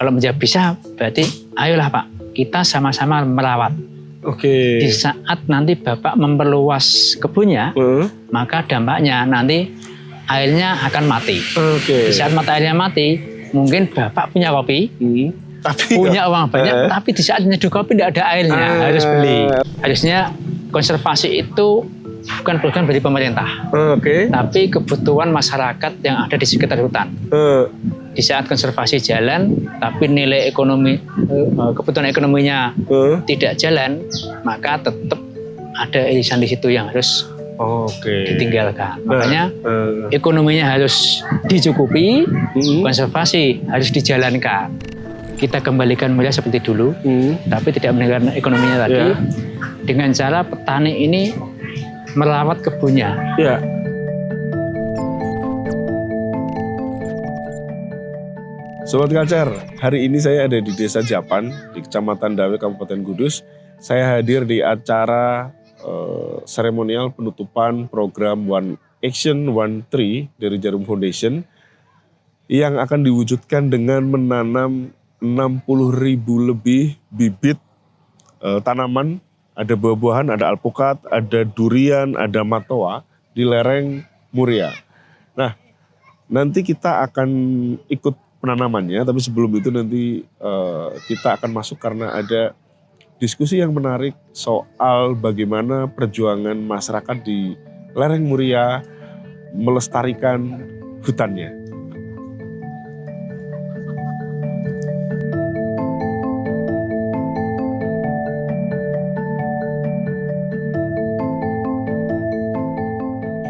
Kalau menjawab bisa, berarti ayolah Pak, kita sama-sama merawat. Oke. Di saat nanti Bapak memperluas kebunnya, maka dampaknya nanti airnya akan mati. Oke. Di saat mata airnya mati, mungkin Bapak punya kopi, tapi punya uang banyak, tapi di saat nyeduh kopi tidak ada airnya, harus beli. Harusnya konservasi itu bukan program dari pemerintah, tapi kebutuhan masyarakat yang ada di sekitar hutan. Di saat konservasi jalan, tapi nilai ekonomi, kebutuhan ekonominya tidak jalan, maka tetap ada irisan di situ yang harus ditinggalkan. Makanya ekonominya harus dicukupi, konservasi harus dijalankan. Kita kembalikan mulia seperti dulu, tapi tidak meninggalkan ekonominya tadi. Dengan cara petani ini merawat kebunnya. Sobat Culture, hari ini saya ada di Desa Japan, di Kecamatan Dawe, Kabupaten Kudus. Saya hadir di acara seremonial penutupan program One Action One Tree dari Jarum Foundation yang akan diwujudkan dengan menanam 60.000 lebih bibit tanaman. Ada buah-buahan, ada alpukat, ada durian, ada matoa di lereng Muria. Nah, nanti kita akan ikut penanamannya, tapi sebelum itu nanti kita akan masuk karena ada diskusi yang menarik soal bagaimana perjuangan masyarakat di lereng Muria melestarikan hutannya.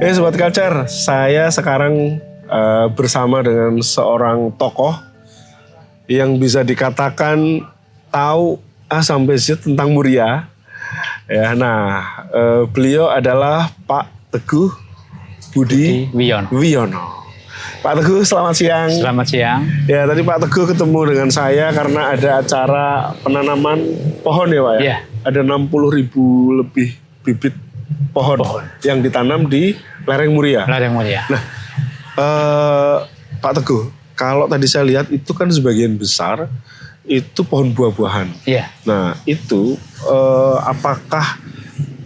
Sobat Culture, saya sekarang bersama dengan seorang tokoh yang bisa dikatakan tahu A sampai Z tentang Muria. Ya, nah, beliau adalah Pak Teguh Budi Wiono. Pak Teguh, selamat siang. Selamat siang. Ya, tadi Pak Teguh ketemu dengan saya karena ada acara penanaman pohon ya Pak ya? Iya. Ada 60.000 lebih bibit pohon yang ditanam di lereng Muria. Nah, Pak Teguh, kalau tadi saya lihat itu kan sebagian besar itu pohon buah-buahan. Iya. Nah, itu apakah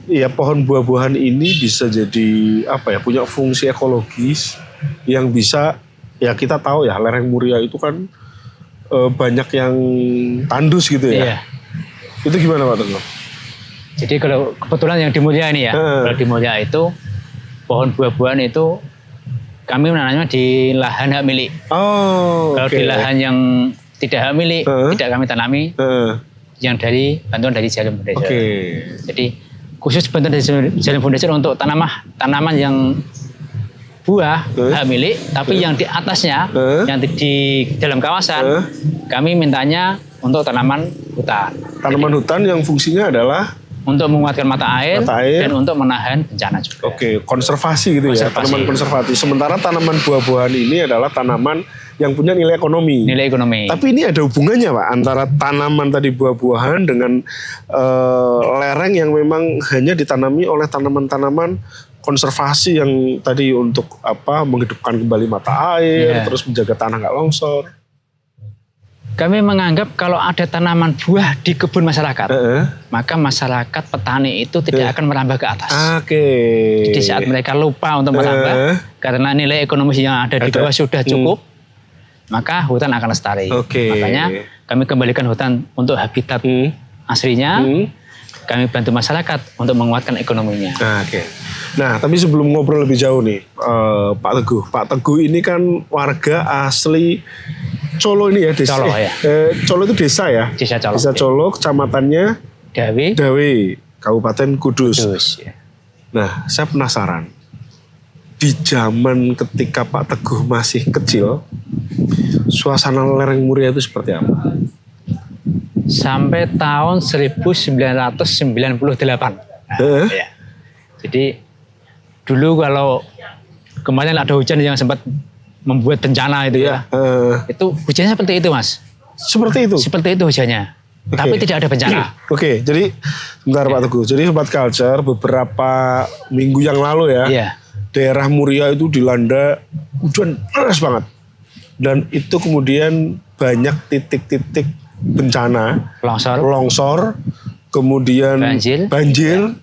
ya pohon buah-buahan ini bisa jadi apa ya, punya fungsi ekologis yang bisa, ya kita tahu ya lereng Muria itu kan banyak yang tandus gitu ya. Iya. Itu gimana Pak Teguh? Jadi kalau kebetulan yang di Mulia ini ya, kalau di Mulia itu pohon buah-buahan itu kami menanamnya di lahan hak milik. Kalau di lahan yang tidak hak milik, tidak kami tanami, yang dari bantuan dari Jarum Foundation. Jadi khusus bantuan dari Jarum Foundation untuk tanaman yang buah hak milik, tapi yang di atasnya, yang di dalam kawasan, kami mintanya untuk tanaman hutan. Tanaman hutan yang fungsinya adalah untuk menguatkan mata air dan untuk menahan bencana juga. Konservasi gitu ya, tanaman konservasi. Sementara tanaman buah-buahan ini adalah tanaman yang punya nilai ekonomi. Tapi ini ada hubungannya Pak antara tanaman tadi buah-buahan dengan lereng yang memang hanya ditanami oleh tanaman-tanaman konservasi yang tadi untuk apa, menghidupkan kembali mata air, terus menjaga tanah nggak longsor. Kami menganggap kalau ada tanaman buah di kebun masyarakat, maka masyarakat petani itu tidak akan merambah ke atas. Jadi saat mereka lupa untuk merambah, karena nilai ekonomis yang ada di bawah sudah cukup, maka hutan akan lestari. Makanya kami kembalikan hutan untuk habitat aslinya, kami bantu masyarakat untuk menguatkan ekonominya. Nah, tapi sebelum ngobrol lebih jauh nih, Pak Teguh ini kan warga asli Colo ini ya, desa. Colo itu desa ya? Desa Colo. Desa Colo, kecamatannya Dawe, Kabupaten Kudus. Ya. Nah, saya penasaran. Di zaman ketika Pak Teguh masih kecil, suasana lereng Muria itu seperti apa? Sampai tahun 1998. Ya. Jadi dulu kalau kemarin ada hujan yang sempat membuat bencana itu itu hujannya seperti itu Mas. Seperti itu? Seperti itu hujannya, tapi tidak ada bencana. Jadi bentar Pak Teguh, jadi Sobat Culture beberapa minggu yang lalu ya, daerah Muria itu dilanda hujan deras banget. Dan itu kemudian banyak titik-titik bencana, longsor, kemudian banjir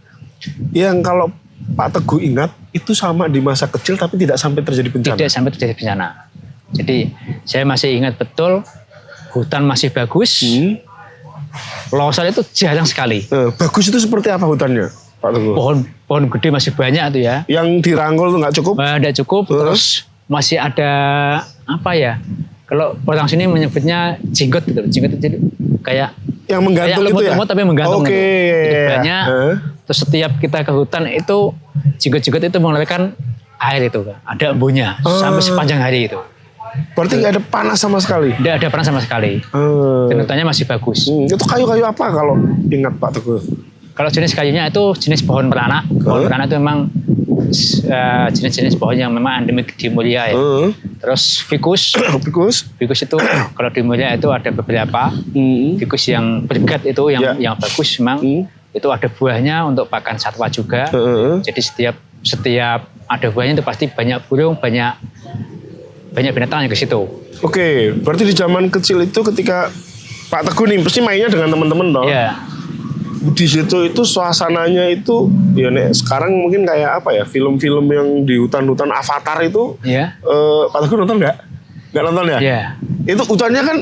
yang kalau Pak Teguh ingat itu sama di masa kecil tapi tidak sampai terjadi bencana. Tidak sampai terjadi bencana. Jadi saya masih ingat betul hutan masih bagus, longsor itu jarang sekali. Bagus itu seperti apa hutannya, Pak Teguh? Pohon gede masih banyak tuh ya. Yang dirangkul tuh nggak cukup? Nggak cukup. Terus masih ada apa ya? Kalau orang sini menyebutnya jenggot gitu. Jenggot itu kayak yang menggantung kayak itu ya? tapi menggantung Oke. gitu. Banyak. Terus setiap kita ke hutan itu jenggot-jenggot itu mengeluarkan air itu, ada embunnya sampai sepanjang hari itu. Berarti nggak ada panas sama sekali? Tidak ada panas sama sekali. Dan hutannya masih bagus. Itu kayu-kayu apa kalau ingat Pak Teguh? Kalau jenis kayunya itu jenis pohon beranak. Pohon beranak itu memang jenis-jenis pohon yang memang endemik di Mulia ya. Terus ficus. Ficus itu kalau di Mulia itu ada beberapa. Ficus yang bergat itu yang bagus memang. Itu ada buahnya untuk pakan satwa juga. Jadi setiap ada buahnya itu pasti banyak burung, banyak binatang yang ke situ. Oke, berarti di zaman kecil itu ketika Pak Teguh nih pasti mainnya dengan teman-teman dong. Iya. Di situ itu suasananya itu ya nek sekarang mungkin kayak apa ya, film-film yang di hutan-hutan Avatar itu. Iya. Pak Teguh nonton nggak? Nggak nonton ya? Iya. Itu hutannya kan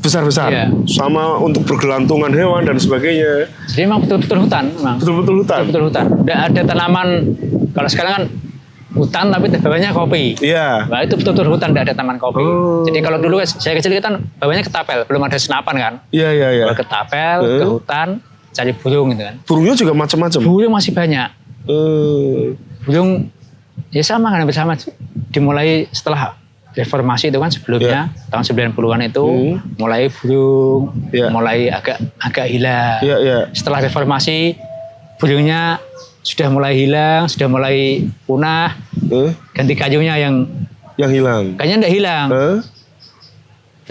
besar-besar, sama untuk bergelantungan hewan dan sebagainya. Jadi memang betul-betul hutan, memang. Betul-betul hutan. Betul-betul hutan. Tidak ada tanaman. Kalau sekarang kan hutan tapi bawahnya kopi. Iya. Nah, itu betul-betul hutan, tidak ada taman kopi. Jadi kalau dulu saya kecil kan bawahnya ketapel, belum ada senapan kan. Iya. Kalau ketapel, ke hutan, cari burung gitu kan. Burungnya juga macam-macam. Burung masih banyak. Burung ya sama kan, bersama. Dimulai setelah reformasi itu kan sebelumnya tahun 90-an itu mulai burung, mulai agak hilang. Setelah reformasi burungnya sudah mulai hilang, sudah mulai punah. Ganti kayunya yang hilang. Kayaknya enggak hilang.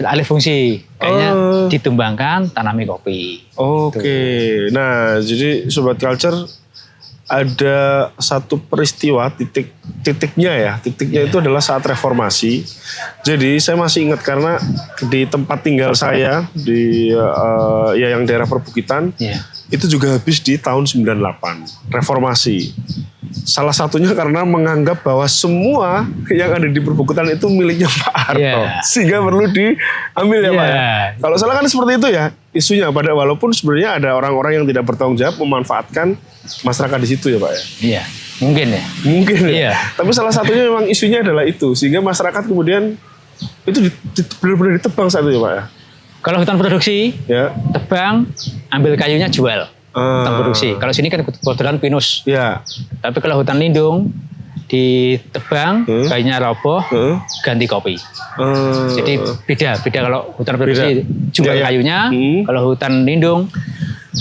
Alih fungsi. Kayaknya ditumbangkan, tanami kopi. Oke. Nah, jadi Sobat Culture ada satu peristiwa titiknya itu adalah saat reformasi. Jadi saya masih ingat karena di tempat tinggal saya di yang daerah perbukitan itu juga habis di tahun 98 reformasi. Salah satunya karena menganggap bahwa semua yang ada di perbukitan itu miliknya Pak Harto, sehingga perlu diambil ya Pak ya. Kalau salah kan seperti itu ya isunya. Pada walaupun sebenarnya ada orang-orang yang tidak bertanggung jawab memanfaatkan masyarakat di situ ya Pak ya. Iya, mungkin ya. Mungkin ya. Tapi salah satunya memang isunya adalah itu, sehingga masyarakat kemudian itu benar-benar ditebang saat itu ya Pak ya. Kalau hutan produksi, tebang, ambil kayunya jual. Hutan produksi. Kalau sini kan kebetulan pinus. Iya. Tapi kalau hutan lindung ditebang, kayunya roboh, ganti kopi. Jadi beda kalau hutan produksi jual kayunya, kalau hutan lindung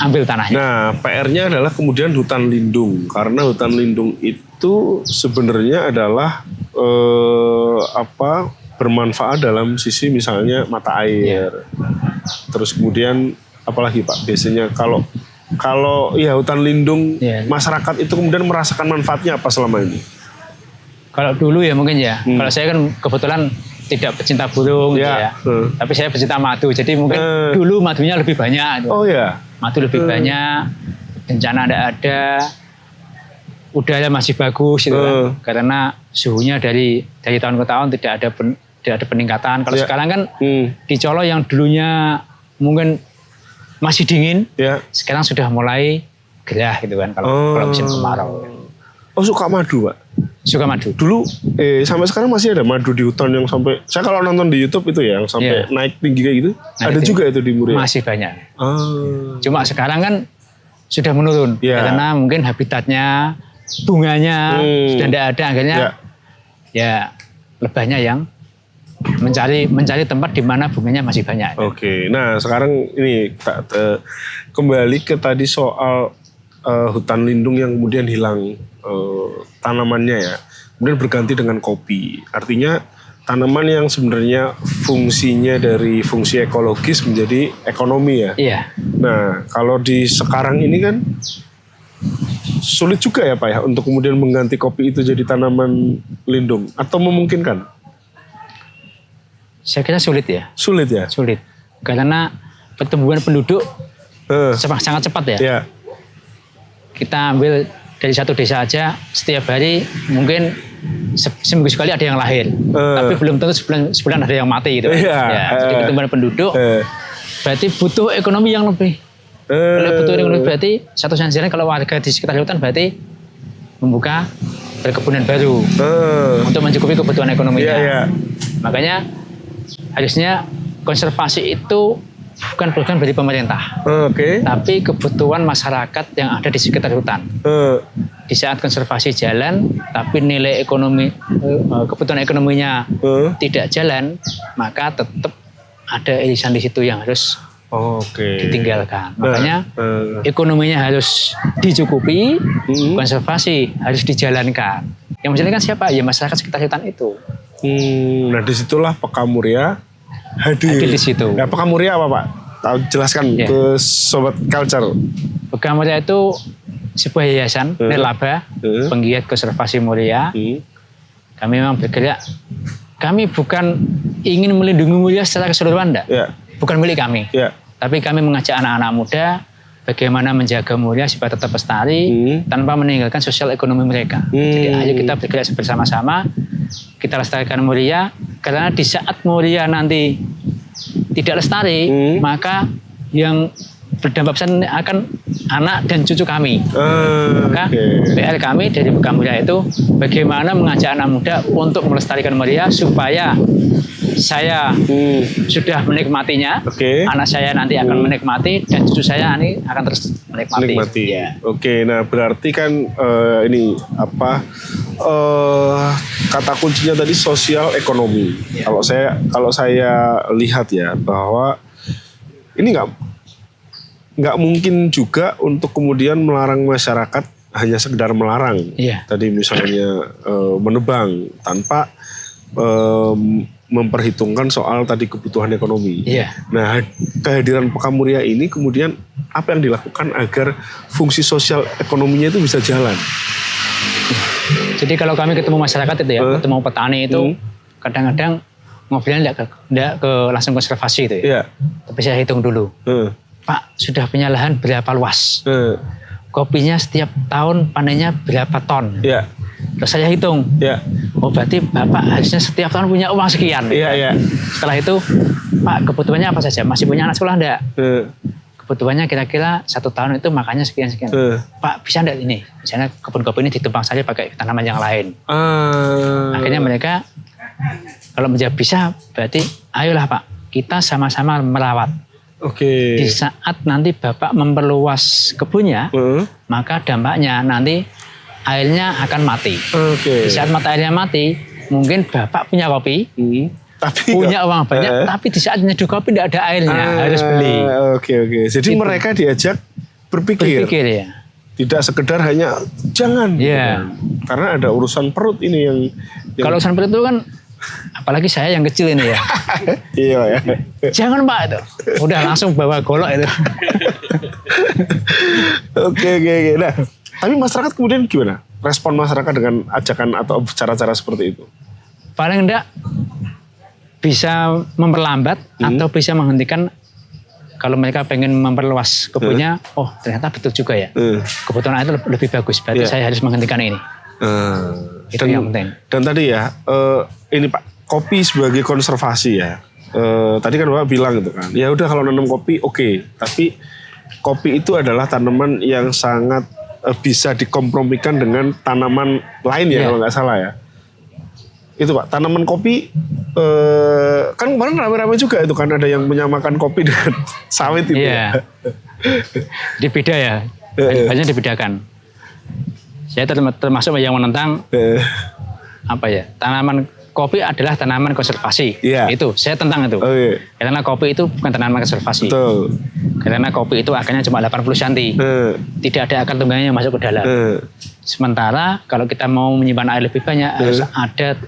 ambil tanahnya. Nah, PR-nya adalah kemudian hutan lindung, karena hutan lindung itu sebenarnya adalah bermanfaat dalam sisi misalnya mata air. Terus kemudian apalagi Pak, biasanya kalau ya hutan lindung masyarakat itu kemudian merasakan manfaatnya apa selama ini? Kalau dulu ya mungkin ya. Kalau saya kan kebetulan tidak pecinta burung gitu ya. Tapi saya pecinta madu. Jadi mungkin dulu madunya lebih banyak. Oh ya. Madu lebih banyak. Bencana tidak ada. Udara masih bagus gitu kan. Karena suhunya dari tahun ke tahun tidak ada peningkatan. Kalau sekarang kan di Colo yang dulunya mungkin masih dingin, sekarang sudah mulai gerah gitu kan kalau musim kemarau. Oh, suka madu Pak? Suka madu. Dulu sampai sekarang masih ada madu di hutan yang sampai, saya kalau nonton di YouTube itu ya, yang sampai naik tinggi kayak gitu, ada juga itu di Muria? Masih banyak. Cuma sekarang kan sudah menurun, karena mungkin habitatnya, bunganya sudah tidak ada, akhirnya ya lebahnya yang mencari tempat di mana bunganya masih banyak. Oke, nah sekarang ini kembali ke tadi soal hutan lindung yang kemudian hilang tanamannya ya, kemudian berganti dengan kopi. Artinya tanaman yang sebenarnya fungsinya dari fungsi ekologis menjadi ekonomi ya. Iya. Nah kalau di sekarang ini kan sulit juga ya Pak ya untuk kemudian mengganti kopi itu jadi tanaman lindung, atau memungkinkan? Saya kira sulit ya. Sulit ya? Sulit. Karena pertumbuhan penduduk sangat cepat ya. Yeah. Kita ambil dari satu desa aja, setiap hari mungkin seminggu sekali ada yang lahir. Tapi belum tentu sebulan ada yang mati gitu. Jadi pertumbuhan penduduk berarti butuh ekonomi yang lebih. Kalau butuh ekonomi berarti satu sisi kalau warga di sekitar hutan berarti membuka perkebunan baru untuk mencukupi kebutuhan ekonominya. Makanya harusnya konservasi itu bukan program dari pemerintah, tapi kebutuhan masyarakat yang ada di sekitar hutan. Di saat konservasi jalan, tapi nilai ekonomi, kebutuhan ekonominya tidak jalan, maka tetap ada irisan di situ yang harus ditinggalkan. Makanya ekonominya harus dicukupi, konservasi harus dijalankan. Yang menjalankan siapa? Ya masyarakat sekitar hutan itu. Nah disitulah Pekamulya hadir di situ. Nah, Pekamulya apa Pak? Jelaskan ke Sobat Culture. Pekamulya itu sebuah yayasan nirlaba penggiat konservasi mulia. Kami memang bergerak. Kami bukan ingin melindungi mulia secara keseluruhan, bukan milik kami. Tapi kami mengajak anak-anak muda bagaimana menjaga mulia supaya tetap lestari tanpa meninggalkan sosial ekonomi mereka. Jadi ayo kita bergerak bersama-sama, kita lestarikan mulia, karena di saat mulia nanti tidak lestari, maka yang berdampak besar akan anak dan cucu kami. Maka PR kami dari Pekamulya itu bagaimana mengajak anak muda untuk melestarikan mulia supaya saya sudah menikmatinya, anak saya nanti akan menikmati, dan cucu saya nanti akan terus menikmati. Nah berarti kan ini apa kata kuncinya tadi sosial ekonomi. Kalau saya lihat ya bahwa ini nggak mungkin juga untuk kemudian melarang masyarakat hanya sekedar melarang. Tadi misalnya menebang tanpa memperhitungkan soal tadi kebutuhan ekonomi. Nah, kehadiran Pekamulya ini kemudian apa yang dilakukan agar fungsi sosial ekonominya itu bisa jalan? Jadi kalau kami ketemu masyarakat itu ya, ketemu petani itu kadang-kadang ngobrolnya tidak ke langsung konservasi itu ya. Tapi saya hitung dulu. Pak, sudah punya lahan berapa luas? Kopinya setiap tahun panennya berapa ton? Terus saya hitung, oh berarti Bapak harusnya setiap tahun punya uang sekian. Setelah itu, Pak kebutuhannya apa saja? Masih punya anak sekolah enggak? Kebutuhannya kira-kira 1 tahun itu makannya sekian-sekian. Pak bisa enggak ini? Misalnya kebun kopi ini ditebang saja pakai tanaman yang lain. Akhirnya mereka, kalau menjawab bisa, berarti ayolah Pak, kita sama-sama merawat. Di saat nanti Bapak memperluas kebunnya, maka dampaknya nanti airnya akan mati. Di saat mata airnya mati, mungkin Bapak punya kopi, tapi punya uang banyak, tapi di saat nyeduh kopi tidak ada airnya, harus beli. Jadi gitu. Mereka diajak berpikir ya. Tidak sekedar hanya jangan. Karena ada urusan perut ini yang kalau urusan perut itu kan, apalagi saya yang kecil ini ya. Jangan Pak itu. Udah langsung bawa golok itu. Nah, tapi masyarakat kemudian gimana? Respon masyarakat dengan ajakan atau cara-cara seperti itu? Paling enggak bisa memperlambat atau bisa menghentikan. Kalau mereka pengen memperluas kebunnya, oh ternyata betul juga ya. Kebutuhan air itu lebih bagus, berarti saya harus menghentikan ini. Itu yang penting. Dan tadi ya, ini Pak, kopi sebagai konservasi ya. Tadi kan Bapak bilang gitu kan, ya udah kalau nanam kopi tapi kopi itu adalah tanaman yang sangat bisa dikompromikan dengan tanaman lain ya kalau nggak salah ya. Itu Pak, tanaman kopi kan kemarin rame-rame juga itu kan, ada yang menyamakan kopi dengan sawit itu. Dibeda ya, banyak dibedakan. Saya termasuk yang menentang apa ya, tanaman kopi adalah tanaman konservasi. Itu saya tentang itu. Karena kopi itu bukan tanaman konservasi. Karena kopi itu akarnya cuma 80 cm. Tidak ada akar tunggalnya yang masuk ke dalam. Sementara kalau kita mau menyimpan air lebih banyak, harus ada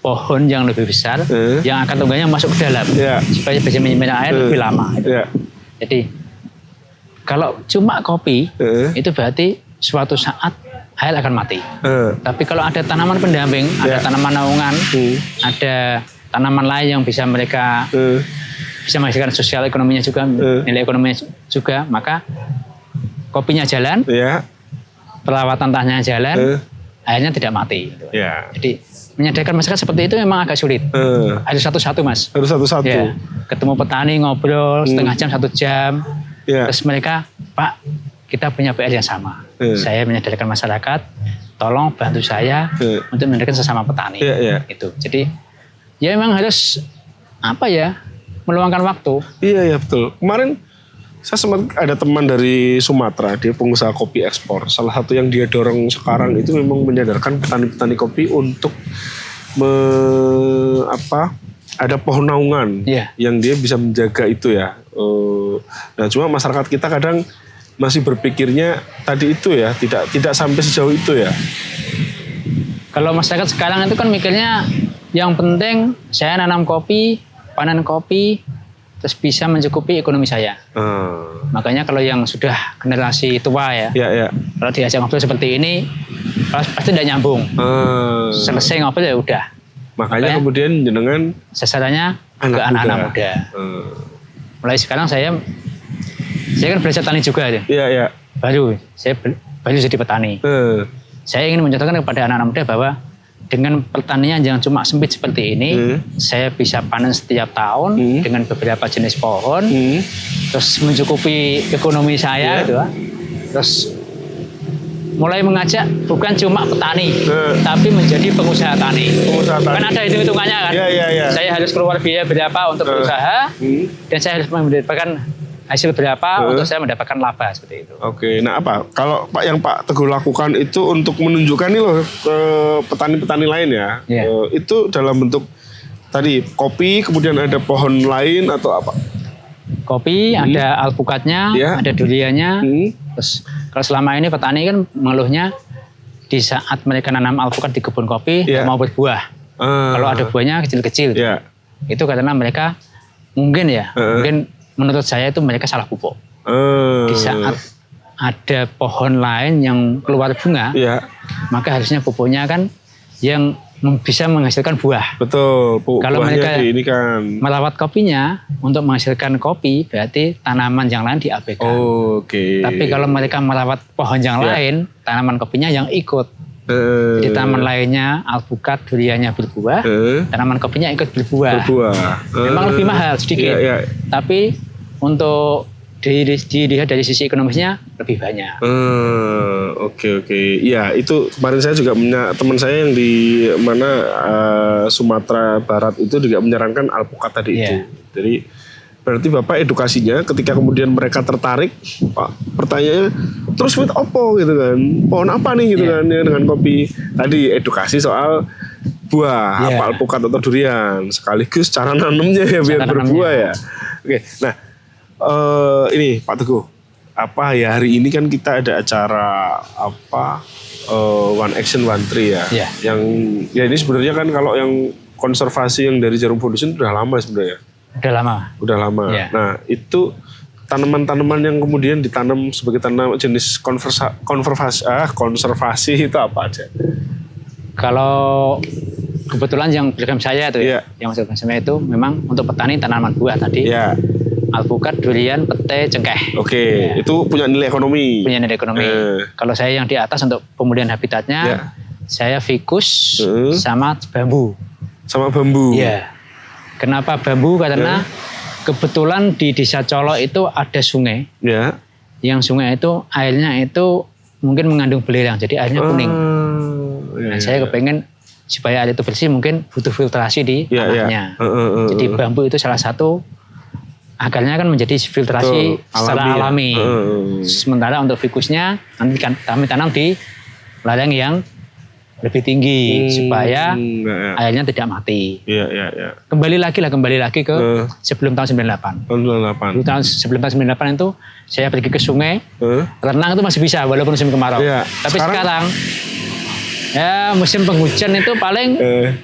pohon yang lebih besar yang akar tunggalnya masuk ke dalam supaya bisa menyimpan air lebih lama. Jadi kalau cuma kopi itu berarti suatu saat air akan mati. Tapi kalau ada tanaman pendamping, ada tanaman naungan, ada tanaman lain yang bisa mereka bisa menghasilkan sosial ekonominya juga, nilai ekonominya juga, maka kopinya jalan, perawatan tanahnya jalan, akhirnya tidak mati. Gitu. Jadi menyadarkan masyarakat seperti itu memang agak sulit. Harus satu-satu, Mas. Harus satu-satu. Ya, ketemu petani ngobrol setengah jam, 1 jam, terus mereka, Pak, kita punya PR yang sama. Saya menyadarkan masyarakat, tolong bantu saya untuk menyadarkan sesama petani. Gitu. Jadi ya memang harus meluangkan waktu. Iya betul. Kemarin saya sempat ada teman dari Sumatera, dia pengusaha kopi ekspor. Salah satu yang dia dorong sekarang itu memang menyadarkan petani-petani kopi untuk ada pohon naungan yang dia bisa menjaga itu ya. Nah cuma masyarakat kita kadang masih berpikirnya tadi itu ya, tidak sampai sejauh itu ya. Kalau masyarakat sekarang itu kan mikirnya yang penting saya nanam kopi, panen kopi, terus bisa mencukupi ekonomi saya. Makanya kalau yang sudah generasi tua ya, kalau diajak ngobrol seperti ini, pasti tidak nyambung. Selesai ngobrol ya udah. Makanya kemudian jenengan sasarannya ke anak-anak muda. Mulai sekarang saya kan belajar tani juga. Saya baru jadi petani. Saya ingin mencontohkan kepada anak-anak muda bahwa dengan pertanian yang cuma sempit seperti ini, saya bisa panen setiap tahun dengan beberapa jenis pohon, terus mencukupi ekonomi saya, gitu. Terus mulai mengajak bukan cuma petani, tapi menjadi pengusaha tani. Kan ada hitung-hitungannya kan. Saya harus keluar biaya berapa untuk berusaha, dan saya harus mendapatkan hasil berapa untuk saya mendapatkan laba seperti itu. Oke, nah kalau yang Pak Teguh lakukan itu untuk menunjukkan nih loh ke petani-petani lain ya, itu dalam bentuk tadi kopi, kemudian ada pohon lain atau apa? Kopi, ada alpukatnya, ada duriannya. Terus kalau selama ini petani kan mengeluhnya di saat mereka nanam alpukat di kebun kopi mau berbuah. Kalau ada buahnya kecil-kecil, itu karena mereka mungkin menurut saya itu mereka salah pupuk. Di saat ada pohon lain yang keluar bunga, maka harusnya pupuknya kan yang bisa menghasilkan buah. Betul. Kalau mereka merawat kopinya untuk menghasilkan kopi, berarti tanaman yang lain diabaikan. Tapi kalau mereka merawat pohon yang lain, tanaman kopinya yang ikut. Jadi tanaman lainnya, alpukat, duriannya berbuah, tanaman kopinya ikut berbuah. Memang lebih mahal sedikit, tapi untuk dilihat dari sisi ekonomisnya lebih banyak. Oke. Iya, itu kemarin saya juga punya teman saya yang di Sumatera Barat itu juga menyarankan alpukat tadi itu. Jadi berarti Bapak edukasinya ketika kemudian mereka tertarik, Pak, pertanyaannya terus with opo gitu kan, pohon apa nih gitu kan ya, dengan kopi. Tadi edukasi soal buah, apa alpukat atau durian, sekaligus cara nanamnya ya biar berbuah ya. Oke, nah ini Pak Teguh, hari ini kan kita ada acara One Action One Tree ya, yang ini sebenarnya kan kalau yang konservasi yang dari Jarum Foundation udah lama sebenarnya. Udah lama. Nah itu tanaman-tanaman yang kemudian ditanam sebagai tanaman jenis konservasi itu apa aja? Kalau kebetulan yang program saya itu yang masuk saya itu memang untuk petani tanaman buah tadi. Alpukat, durian, pete, cengkeh. Itu punya nilai ekonomi. Kalau saya yang di atas untuk pemulihan habitatnya, saya fikus sama bambu. Kenapa bambu? Karena kebetulan di Desa Colo itu ada sungai. Yang sungai itu airnya itu mungkin mengandung belerang, jadi airnya kuning. Saya kepengen supaya air itu bersih, mungkin butuh filtrasi di tanahnya. Jadi bambu itu salah satu akarnya kan menjadi filtrasi secara alami. Sementara untuk fikusnya nanti kami tanam di ladang yang lebih tinggi supaya airnya tidak mati. Kembali lagi ke sebelum tahun 98. Sebelum tahun 98 itu saya pergi ke sungai, renang itu masih bisa walaupun musim kemarau. Tapi sekarang ya musim penghujan itu paling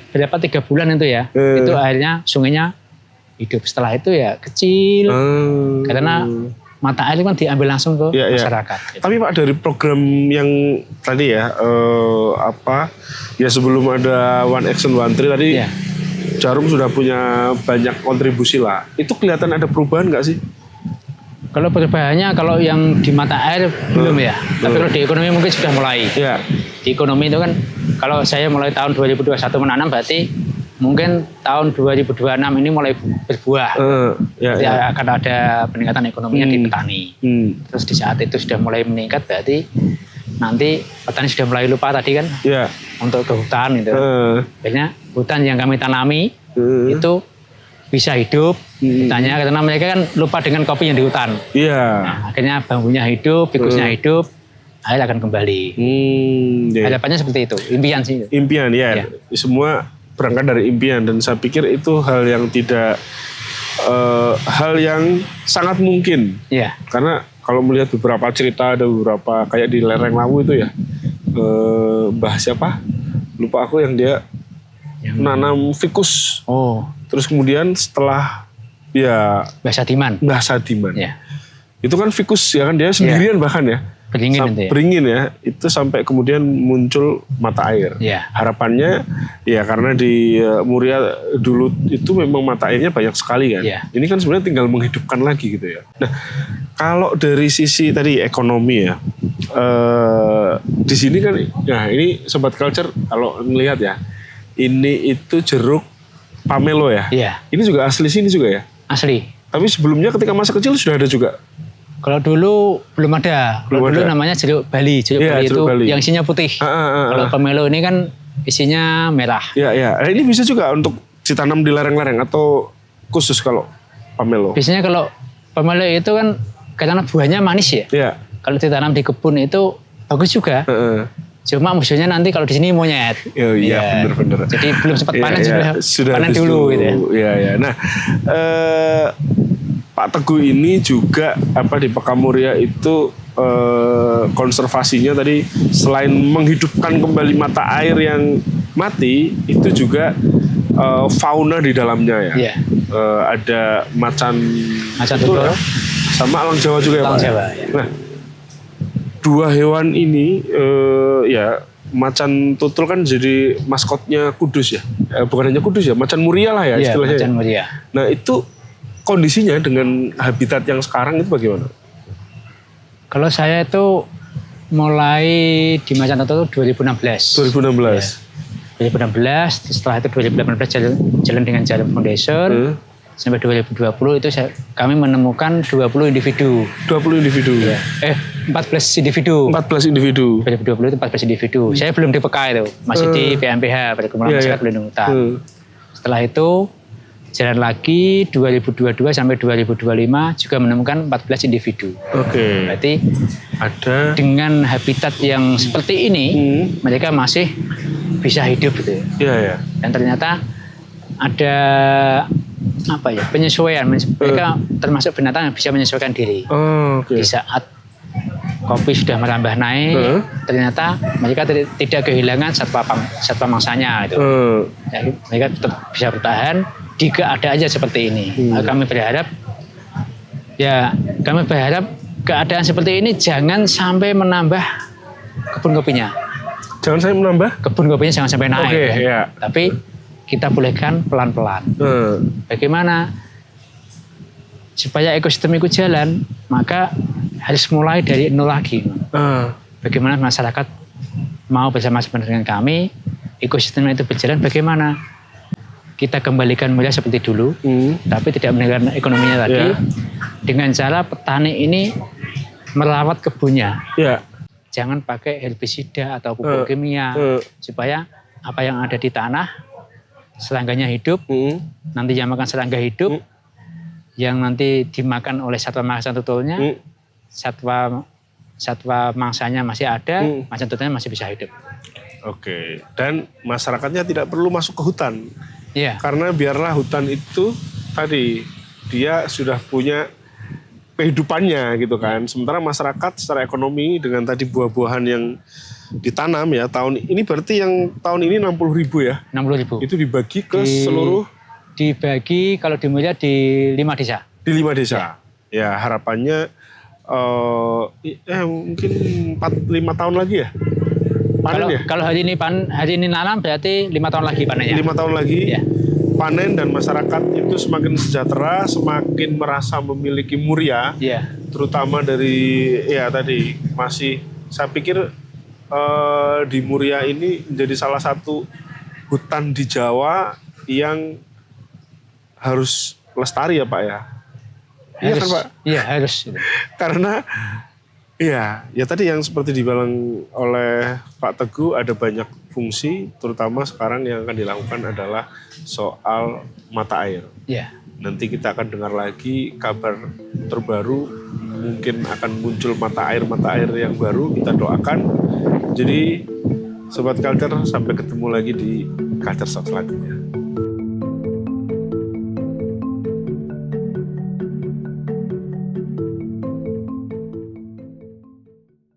berapa 3 bulan itu ya. Itu airnya sungainya hidup, setelah itu ya kecil karena mata air kan diambil langsung ke masyarakat. Tapi Pak, dari program yang tadi ya sebelum ada One Action One Tree tadi Jarum sudah punya banyak kontribusi lah. Itu kelihatan ada perubahan nggak sih? Kalau perubahannya kalau yang di mata air belum ya. Tapi kalau di ekonomi mungkin sudah mulai. Ya. Di ekonomi itu kan kalau saya mulai tahun 2021 menanam berarti mungkin tahun 2026 ini mulai berbuah. Jadi akan ada peningkatan ekonominya di petani. Terus di saat itu sudah mulai meningkat berarti nanti petani sudah mulai lupa tadi kan untuk ke hutan gitu. Akhirnya hutan yang kami tanami itu bisa hidup. Ditanya karena mereka kan lupa dengan kopi yang di hutan. Nah, akhirnya bambunya hidup, fikusnya hidup, air akan kembali. Harapannya seperti itu, impian sih. Impian ya. Semua berangkat dari impian dan saya pikir itu hal yang tidak hal yang sangat mungkin. Karena kalau melihat beberapa cerita, ada beberapa kayak di lereng Lawu itu ya, Mbah siapa? Lupa aku yang dia menanam fikus. Terus kemudian setelah Mbah Sadiman. Itu kan fikus ya kan dia sendirian bahkan ya. Beringin ya, itu sampai kemudian muncul mata air. Harapannya ya karena di Muria dulu itu memang mata airnya banyak sekali kan. Ini kan sebenarnya tinggal menghidupkan lagi gitu ya. Nah, kalau dari sisi tadi ekonomi ya, di sini kan, nah ini Sobat Culture kalau ngelihat ya, ini itu jeruk pamelo ya. Ini juga asli sini juga ya. Asli. Tapi sebelumnya ketika masa kecil sudah ada juga. Kalau dulu belum ada. Dulu namanya jeruk Bali. Jeruk Bali itu Bali. Yang isinya putih. Kalau pamelo ini kan isinya merah. Ini bisa juga untuk ditanam di lereng-lereng atau khusus kalau pamelo? Biasanya kalau pamelo itu kan karena buahnya manis ya. Kalau ditanam di kebun itu bagus juga. Cuma musuhnya nanti kalau di sini monyet. Iya, benar-benar. Jadi belum sempat panen sudah panen dulu gitu ya. Nah, Pak Teguh ini juga di Pekamuria itu konservasinya tadi selain menghidupkan kembali mata air yang mati, itu juga fauna di dalamnya ya. Ada macan tutul sama elang Jawa juga ya Pak. Nah, dua hewan ini macan tutul kan jadi maskotnya Kudus ya. Bukan hanya Kudus ya, macan Muria lah ya istilahnya. Macan Muria. Nah, itu kondisinya dengan habitat yang sekarang itu bagaimana? Kalau saya itu mulai di macan tutul itu 2016. 2016, setelah itu 2018 jalan dengan Jarum Foundation. Sampai 2020 itu kami menemukan 20 individu. 20 individu? 14 individu. 14 individu. 2020 itu 14 individu. Saya belum di PK itu, masih di PMPH, Perkumpulan Masyarakat Pelindung Hutan. Setelah itu jalan lagi 2022 sampai 2025 juga menemukan 14 individu. Berarti ada dengan habitat yang seperti ini, mereka masih bisa hidup gitu ya. Dan ternyata ada penyesuaian. Mereka termasuk binatang yang bisa menyesuaikan diri. Di saat kopi sudah merambah naik, ternyata mereka tidak kehilangan satwa mangsanya itu. Jadi mereka tetap bisa bertahan di keadaan seperti ini. Kami berharap keadaan seperti ini jangan sampai menambah kebun kopinya. Jangan sampai menambah? Kebun kopinya jangan sampai naik. Tapi kita bolehkan pelan-pelan. Bagaimana supaya ekosistem itu jalan, maka harus mulai dari nol lagi. Bagaimana masyarakat mau bersama-sama dengan kami, ekosistemnya itu berjalan, bagaimana kita kembalikan mulia seperti dulu, tapi tidak meninggalkan ekonominya tadi, dengan cara petani ini merawat kebunnya. Jangan pakai herbisida atau pupuk kimia, supaya apa yang ada di tanah, serangganya hidup, nanti yang makan serangga hidup, yang nanti dimakan oleh satwa mangsa tutulnya, satwa mangsanya masih ada, macan tutulnya masih bisa hidup. Dan masyarakatnya tidak perlu masuk ke hutan. Karena biarlah hutan itu tadi dia sudah punya kehidupannya gitu kan. Sementara masyarakat secara ekonomi dengan tadi buah-buahan yang ditanam ya tahun ini, berarti yang tahun ini 60.000 ya? 60.000. Itu dibagi ke seluruh? Dibagi kalau di Mulia di 5 desa. Di 5 desa. Ya harapannya mungkin 4-5 tahun lagi ya? Panen Kalau hari ini nanam berarti 5 tahun lagi panennya. 5 tahun lagi? panen dan masyarakat itu semakin sejahtera, semakin merasa memiliki muria, terutama dari ya tadi masih saya pikir di Muria ini menjadi salah satu hutan di Jawa yang harus lestari ya Pak ya. Iya kan Pak? Iya harus. Karena ya tadi yang seperti dibilang oleh Pak Teguh ada banyak fungsi, terutama sekarang yang akan dilakukan adalah soal mata air. Iya. Nanti kita akan dengar lagi kabar terbaru, mungkin akan muncul mata air yang baru, kita doakan. Jadi Sobat Culture, sampai ketemu lagi di Culture Shock selanjutnya.